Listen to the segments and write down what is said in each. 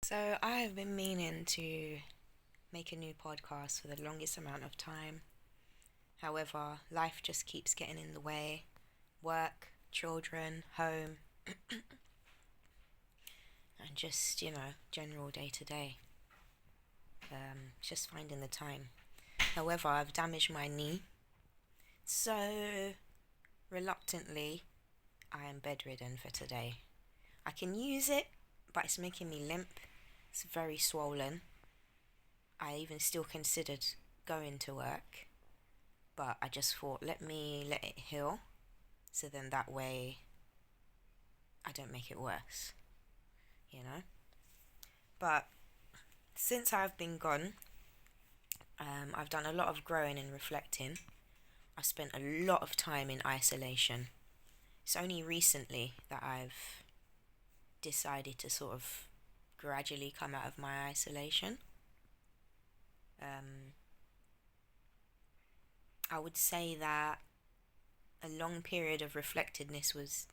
So I have been meaning to make a new podcast for the longest amount of time. However, life just keeps getting in the way. Work, children, home, and just, general day to day. Just finding the time. However, I've damaged my knee. So, reluctantly, I am bedridden for today. I can use it, but it's making me limp. It's very swollen. I even still considered going to work, but I just thought, let me let it heal, so then that way I don't make it worse, you know? But since I've been gone, I've done a lot of growing and reflecting. I spent a lot of time in isolation. It's only recently that I've decided to sort of gradually come out of my isolation. Um, I would say that a long period of reflectiveness was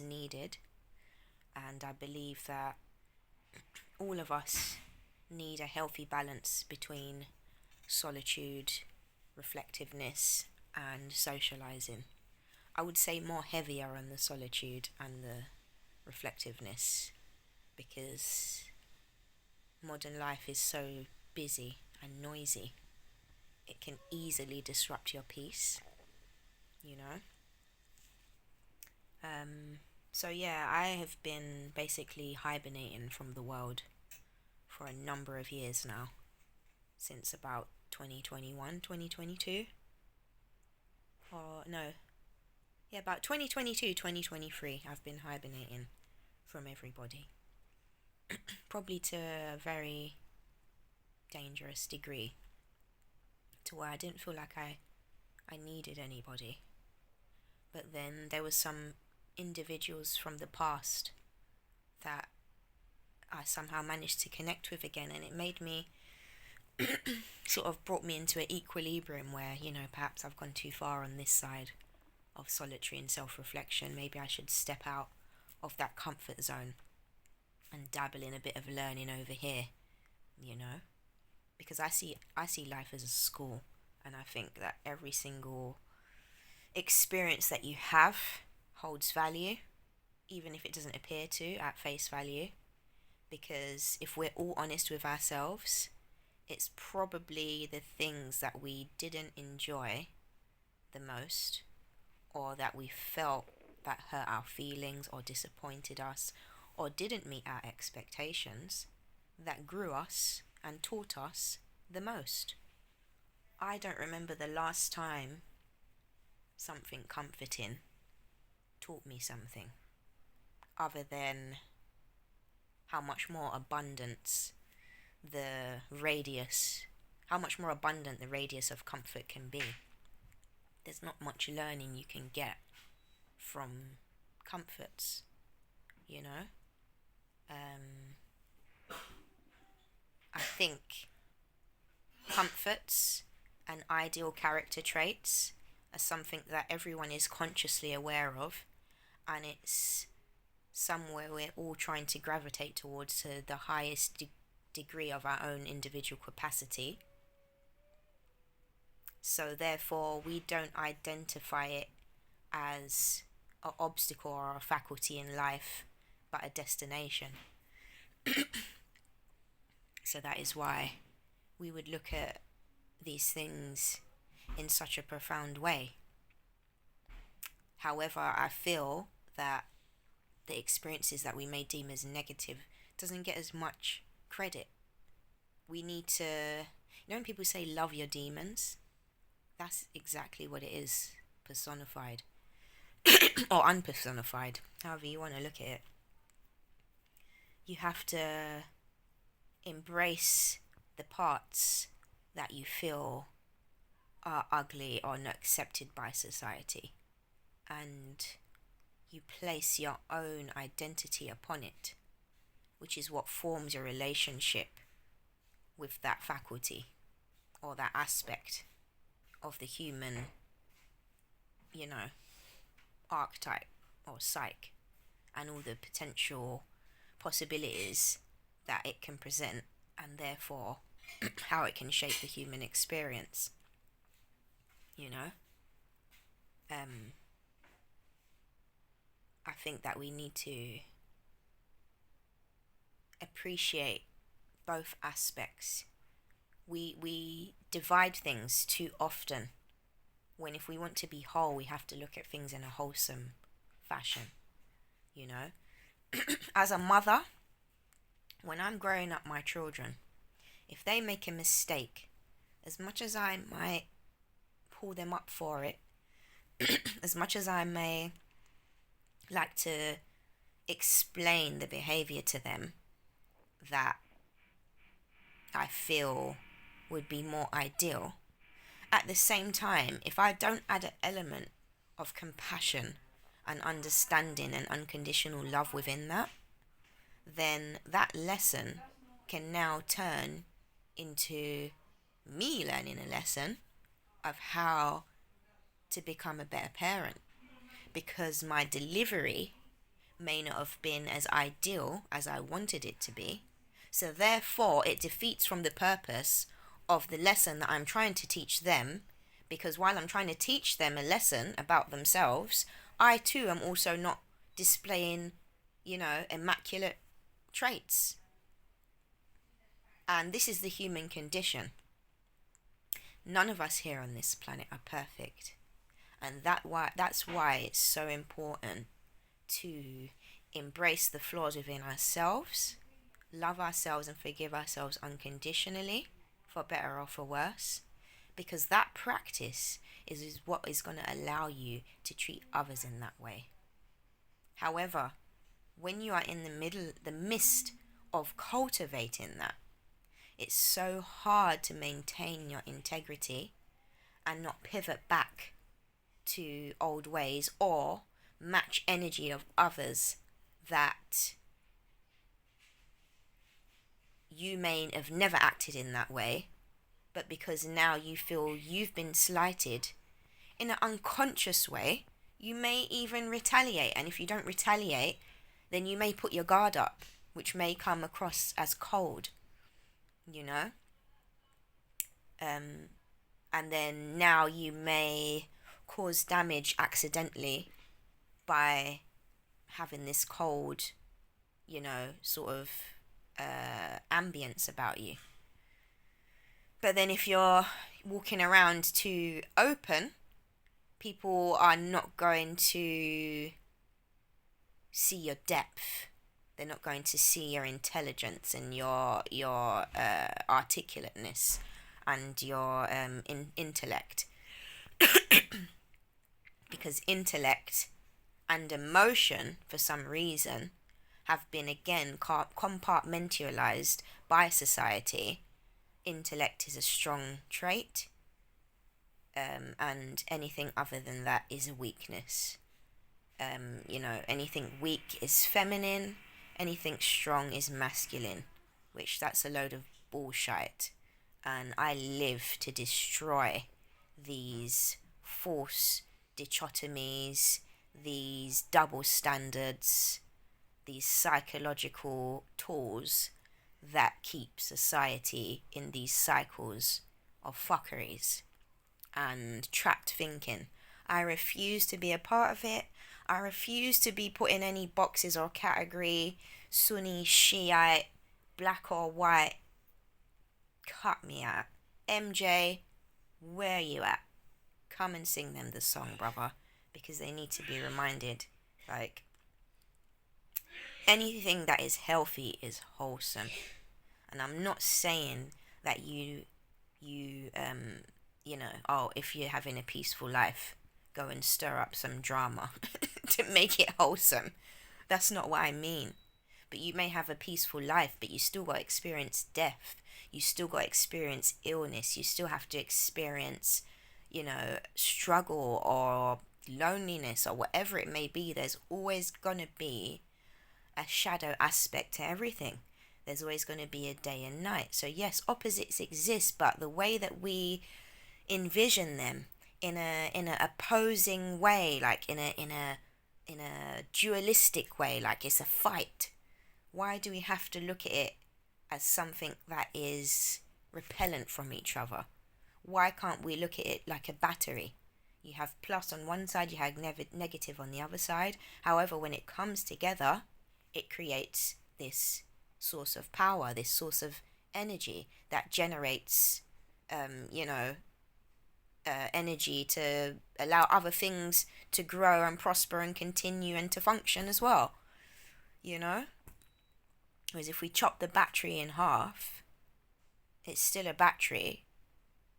needed, and I believe that all of us need a healthy balance between solitude, reflectiveness, and socializing. I would say more heavier on the solitude and the reflectiveness, because modern life is so busy and noisy. It can easily disrupt your peace, you know? So yeah, I have been basically hibernating from the world for a number of years now, since about 2021, 2022, or no, yeah, about 2022, 2023, I've been hibernating from everybody, probably to a very dangerous degree, to where I didn't feel like I needed anybody. But then there was some individuals from the past that I somehow managed to connect with again, and it made me sort of brought me into an equilibrium where, perhaps I've gone too far on this side of solitary and self reflection. Maybe I should step out of that comfort zone and dabble in a bit of learning over here, you know? Because I see life as a school, and I think that every single experience that you have holds value, even if it doesn't appear to at face value. Because if we're all honest with ourselves, it's probably the things that we didn't enjoy the most, or that we felt that hurt our feelings or disappointed us or didn't meet our expectations, that grew us and taught us the most. I don't remember the last time something comforting taught me something, other than how much more abundance the radius, how much more abundant the radius of comfort can be. There's not much learning you can get from comforts, you know? Um, I think comforts and ideal character traits are something that everyone is consciously aware of, and it's somewhere we're all trying to gravitate towards to the highest degree of our own individual capacity. So therefore, we don't identify it as an obstacle or a faculty in life, but a destination. So that is why we would look at these things in such a profound way. However, I feel that the experiences that we may deem as negative doesn't get as much credit. We need to, when people say love your demons, that's exactly what it is, personified or unpersonified, however you want to look at it. You have to embrace the parts that you feel are ugly or not accepted by society, and you place your own identity upon it, which is what forms your relationship with that faculty or that aspect of the human, you know, archetype or psyche, and all the potential possibilities that it can present, and therefore how it can shape the human experience. You know, I think that we need to appreciate both aspects. We divide things too often, when if we want to be whole, we have to look at things in a wholesome fashion. You know, as a mother, when I'm growing up my children, if they make a mistake, as much as I might pull them up for it, as much as I may like to explain the behavior to them that I feel would be more ideal, at the same time, if I don't add an element of compassion and understanding and unconditional love within that, then that lesson can now turn into me learning a lesson of how to become a better parent, because my delivery may not have been as ideal as I wanted it to be. So therefore it defeats from the purpose of the lesson that I'm trying to teach them, because while I'm trying to teach them a lesson about themselves, I too am also not displaying, immaculate traits. And this is the human condition. None of us here on this planet are perfect. And that's why it's so important to embrace the flaws within ourselves, love ourselves and forgive ourselves unconditionally, for better or for worse, because that practice is what is going to allow you to treat others in that way. However, when you are in the midst of cultivating that, it's so hard to maintain your integrity and not pivot back to old ways or match energy of others that you may have never acted in that way, but because now you feel you've been slighted in an unconscious way, you may even retaliate. And if you don't retaliate, then you may put your guard up, which may come across as cold, and then now you may cause damage accidentally by having this cold, sort of ambience about you. But then if you're walking around too open, people are not going to see your depth. They're not going to see your intelligence and your articulateness and your intellect. Because intellect and emotion, for some reason, have been again compartmentalized by society. Intellect is a strong trait, and anything other than that is a weakness. Anything weak is feminine, anything strong is masculine, which that's a load of bullshit. And I live to destroy these false dichotomies, these double standards, these psychological tools that keep society in these cycles of fuckeries and trapped thinking. I refuse to be a part of it. I refuse to be put in any boxes or category, Sunni, Shiite, black or white. Cut me out. MJ, where you at? Come and sing them the song, brother, because they need to be reminded, anything that is healthy is wholesome. And I'm not saying that if you're having a peaceful life, go and stir up some drama to make it wholesome. That's not what I mean. But you may have a peaceful life, but you still got to experience death. You still got to experience illness. You still have to experience, struggle or loneliness or whatever it may be. There's always going to be a shadow aspect to everything. There's always going to be a day and night. So yes, opposites exist, but the way that we envision them in a opposing way, like in a dualistic way, like it's a fight, Why do we have to look at it as something that is repellent from each other? Why can't we look at it like a battery? You have plus on one side, you have negative on the other side. However, when it comes together, it creates this source of power, this source of energy that generates, you know, energy to allow other things to grow and prosper and continue and to function as well. You know? Whereas if we chop the battery in half, it's still a battery,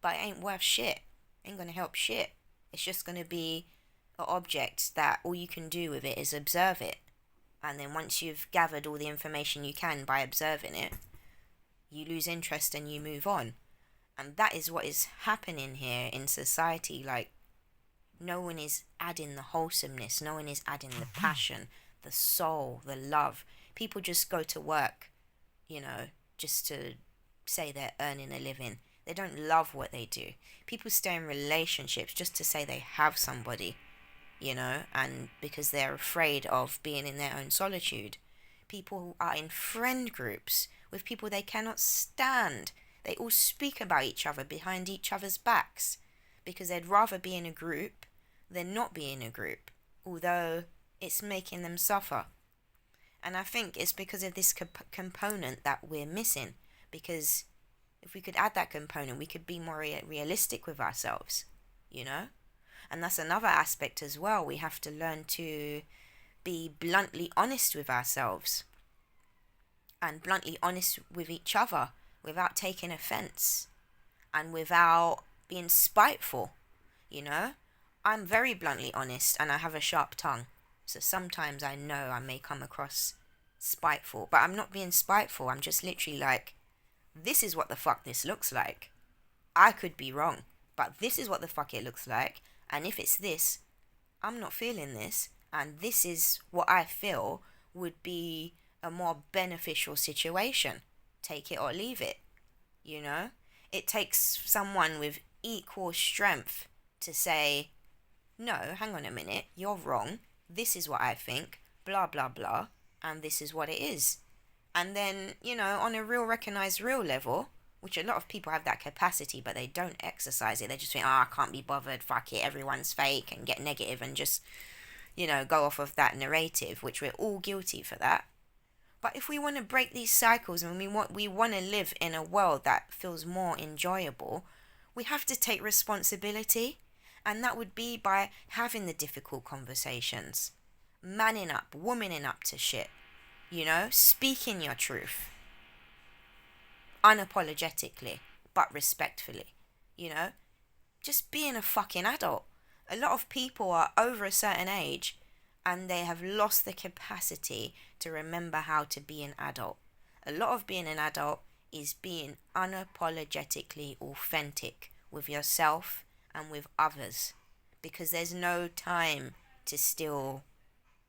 but it ain't worth shit. Ain't gonna help shit. It's just gonna be an object that all you can do with it is observe it. And then once you've gathered all the information you can by observing it, you lose interest and you move on. And that is what is happening here in society. Like, no one is adding the wholesomeness, no one is adding the passion, the soul, the love. People just go to work, you know, just to say they're earning a living. They don't love what they do. People stay in relationships just to say they have somebody, you know, and because they're afraid of being in their own solitude. People who are in friend groups with people they cannot stand. They all speak about each other behind each other's backs because they'd rather be in a group than not be in a group, although it's making them suffer. And I think it's because of this component that we're missing, because if we could add that component, we could be more realistic with ourselves, you know? And that's another aspect as well. We have to learn to be bluntly honest with ourselves and bluntly honest with each other without taking offense and without being spiteful, you know? I'm very bluntly honest and I have a sharp tongue. So sometimes I know I may come across spiteful, but I'm not being spiteful. I'm just literally like, this is what the fuck this looks like. I could be wrong, but this is what the fuck it looks like. And if it's this, I'm not feeling this. And this is what I feel would be a more beneficial situation. Take it or leave it, you know? It takes someone with equal strength to say, no, hang on a minute, you're wrong. This is what I think, blah, blah, blah, and this is what it is. And then, you know, on a real recognized real level, which a lot of people have that capacity, but they don't exercise it. They just think, I can't be bothered, fuck it, everyone's fake, and get negative and just, you know, go off of that narrative, which we're all guilty for that. But if we want to break these cycles and we want to live in a world that feels more enjoyable, we have to take responsibility. And that would be by having the difficult conversations, manning up, womaning up to shit, you know, speaking your truth, unapologetically, but respectfully, you know, just being a fucking adult. A lot of people are over a certain age and they have lost the capacity to remember how to be an adult. A lot of being an adult is being unapologetically authentic with yourself and with others, because there's no time to still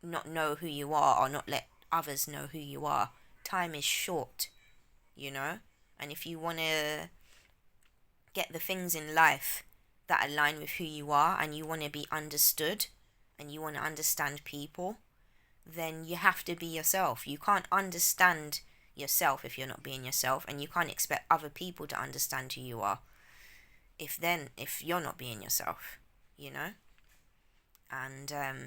not know who you are or not let others know who you are. Time is short, you know? And if you want to get the things in life that align with who you are and you want to be understood and you want to understand people, then you have to be yourself. You can't understand yourself if you're not being yourself, and you can't expect other people to understand who you are if you're not being yourself, you know? And